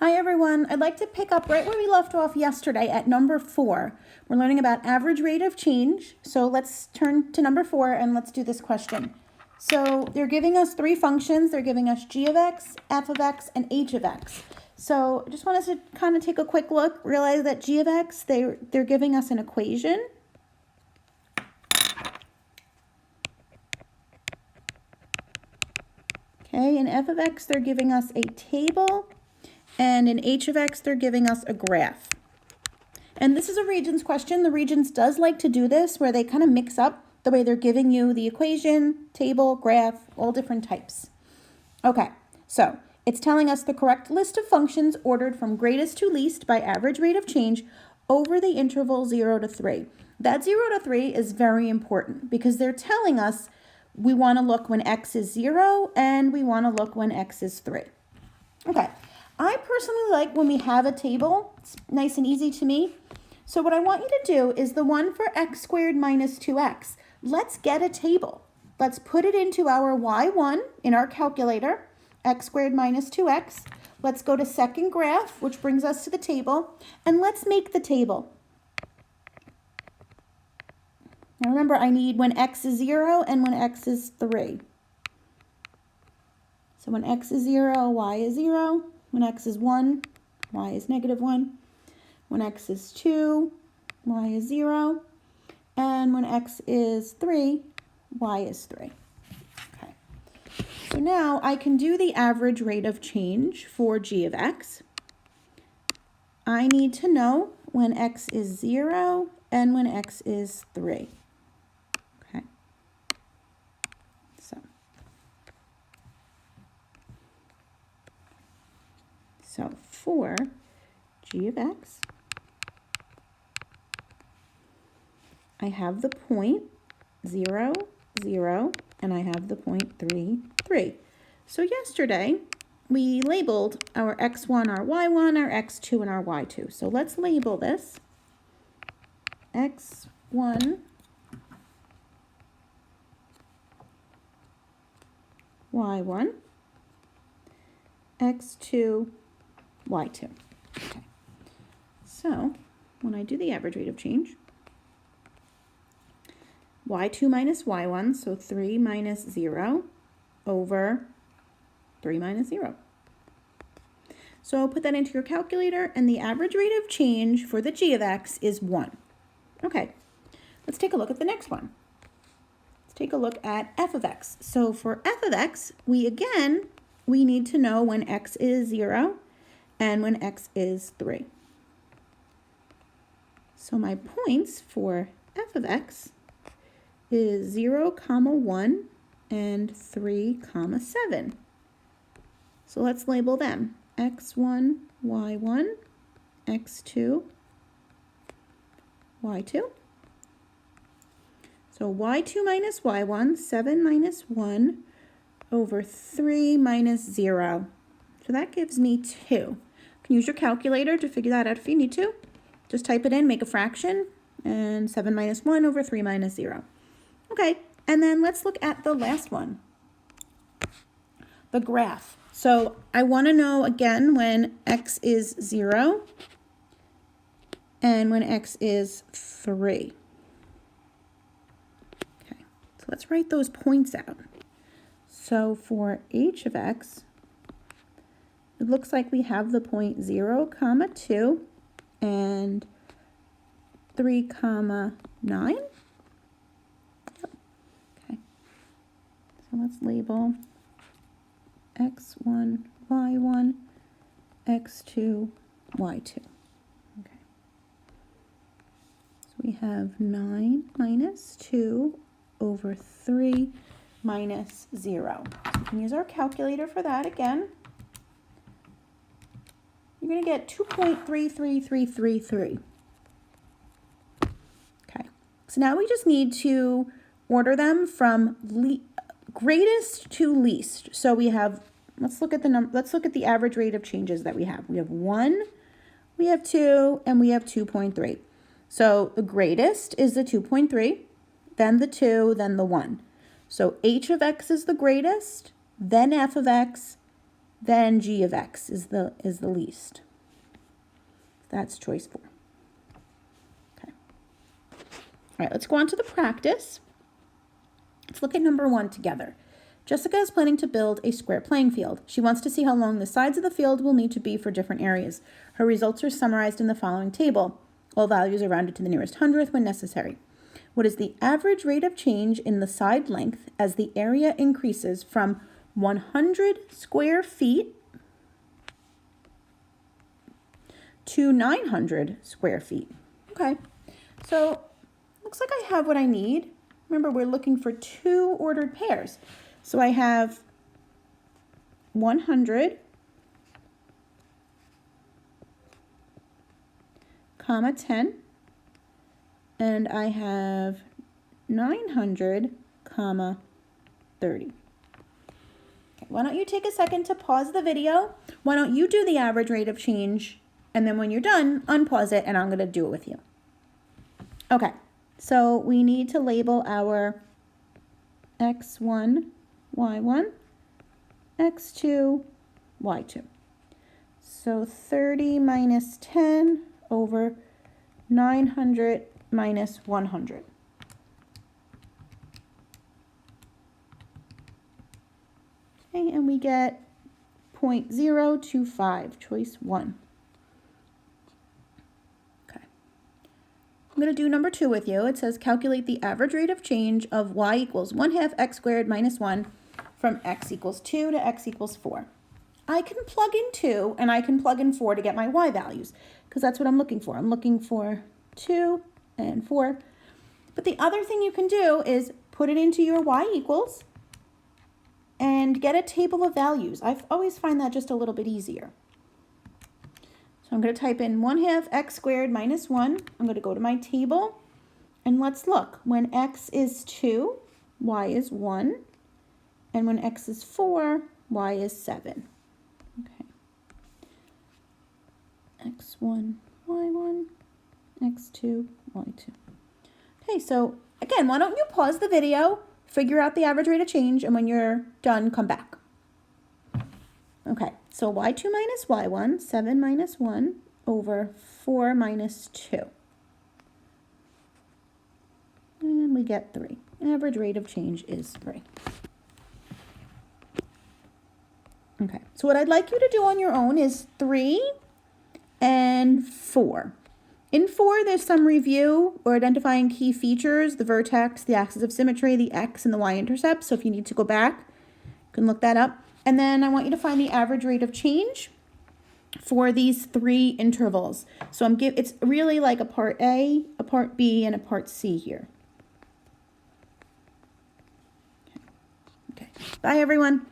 Hi everyone, I'd like to pick up right where we left off yesterday at number 4. We're learning about average rate of change. So let's turn to number 4 and let's do this question. So they're giving us 3 functions. They're giving us g of x, f of x, and h of x. So I just want us to kind of take a quick look, realize that g of x, they're giving us an equation. Okay, and f of x, they're giving us a table. And in h of x, they're giving us a graph. And this is a Regents question. The Regents does like to do this where they kind of mix up the way they're giving you the equation, table, graph, all different types. Okay, so it's telling us the correct list of functions ordered from greatest to least by average rate of change over the interval 0 to 3. That 0 to 3 is very important because they're telling us we want to look when x is 0 and we want to look when x is 3. Okay. I personally like when we have a table. It's nice and easy to me. So what I want you to do is the one for x squared minus 2x. Let's get a table. Let's put it into our y1 in our calculator, x squared minus 2x. Let's go to second graph, which brings us to the table, and let's make the table. Now remember, I need when x is 0 and when x is 3. So when x is 0, y is 0. When x is 1, y is negative 1. When x is 2, y is 0. And when x is 3, y is 3. Okay. So now I can do the average rate of change for g of x. I need to know when x is 0 and when x is 3. Okay. So for g of x, I have the point 0, 0, and I have the point 3, 3. So yesterday, we labeled our x1, our y1, our x2, and our y2. So let's label this x1, y1, x2, y2. Okay. So when I do the average rate of change, y2 minus y1, so 3 minus 0 over 3 minus 0. So I'll put that into your calculator, and the average rate of change for the g of x is 1. Okay, let's take a look at the next one. Let's take a look at f of x. So for f of x, we need to know when x is 0 and when x is 3. So my points for f of x is 0, 1, and 3, 7. So let's label them x1, y1, x2, y2. So y2 minus y1, 7 minus 1 over 3 minus 0. So that gives me 2. You can use your calculator to figure that out if you need to. Just type it in, make a fraction, and 7 minus 1 over 3 minus 0. Okay, and then let's look at the last one, the graph. So I want to know again when x is 0 and when x is 3. Okay, so let's write those points out. So for h of x, it looks like we have the point 0, 2 and 3, 9. Okay, so let's label x1, y1, x2, y2. Okay, so we have 9 minus 2 over 3 minus 0. So we can use our calculator for that again. You're going to get 2.33333. Okay, so now we just need to order them from greatest to least. So we have, let's look at the average rate of changes that we have. We have 1, we have 2, and we have 2.3. So the greatest is the 2.3, then the 2, then the 1. So h of x is the greatest, then f of x, then g of x is the least. That's choice 4. Okay. All right, let's go on to the practice. Let's look at number 1 together. Jessica is planning to build a square playing field. She wants to see how long the sides of the field will need to be for different areas. Her results are summarized in the following table. All values are rounded to the nearest hundredth when necessary. What is the average rate of change in the side length as the area increases from 100 square feet to 900 square feet? Okay, so looks like I have what I need. Remember, we're looking for 2 ordered pairs. So I have 100, comma 10, and I have 900, comma 30. Okay, why don't you take a second to pause the video? Why don't you do the average rate of change, and then when you're done, unpause it, and I'm going to do it with you. Okay, so we need to label our x1, y1, x2, y2. So 30 minus 10 over 900 minus 100. Okay, and we get 0.025, choice 1. Okay. I'm going to do number 2 with you. It says calculate the average rate of change of y equals 1/2 x squared minus 1 from x equals 2 to x equals 4. I can plug in 2 and I can plug in 4 to get my y values because that's what I'm looking for. I'm looking for 2 and 4. But the other thing you can do is put it into your y equals and get a table of values. I always find that just a little bit easier. So I'm going to type in 1/2 x squared minus 1. I'm going to go to my table and let's look. When x is 2, y is 1. And when x is 4, y is 7. Okay. x1, y1, x2, y2. Okay, so again, why don't you pause the video, figure out the average rate of change, and when you're done, come back. Okay, so y2 minus y1, 7 minus 1 over 4 minus 2. And we get 3. Average rate of change is 3. Okay, so what I'd like you to do on your own is 3 and 4. In 4, there's some review or identifying key features, the vertex, the axis of symmetry, the x, and the y-intercept. So if you need to go back, you can look that up. And then I want you to find the average rate of change for these 3 intervals. So it's really like a part A, a part B, and a part C here. Okay. Bye, everyone.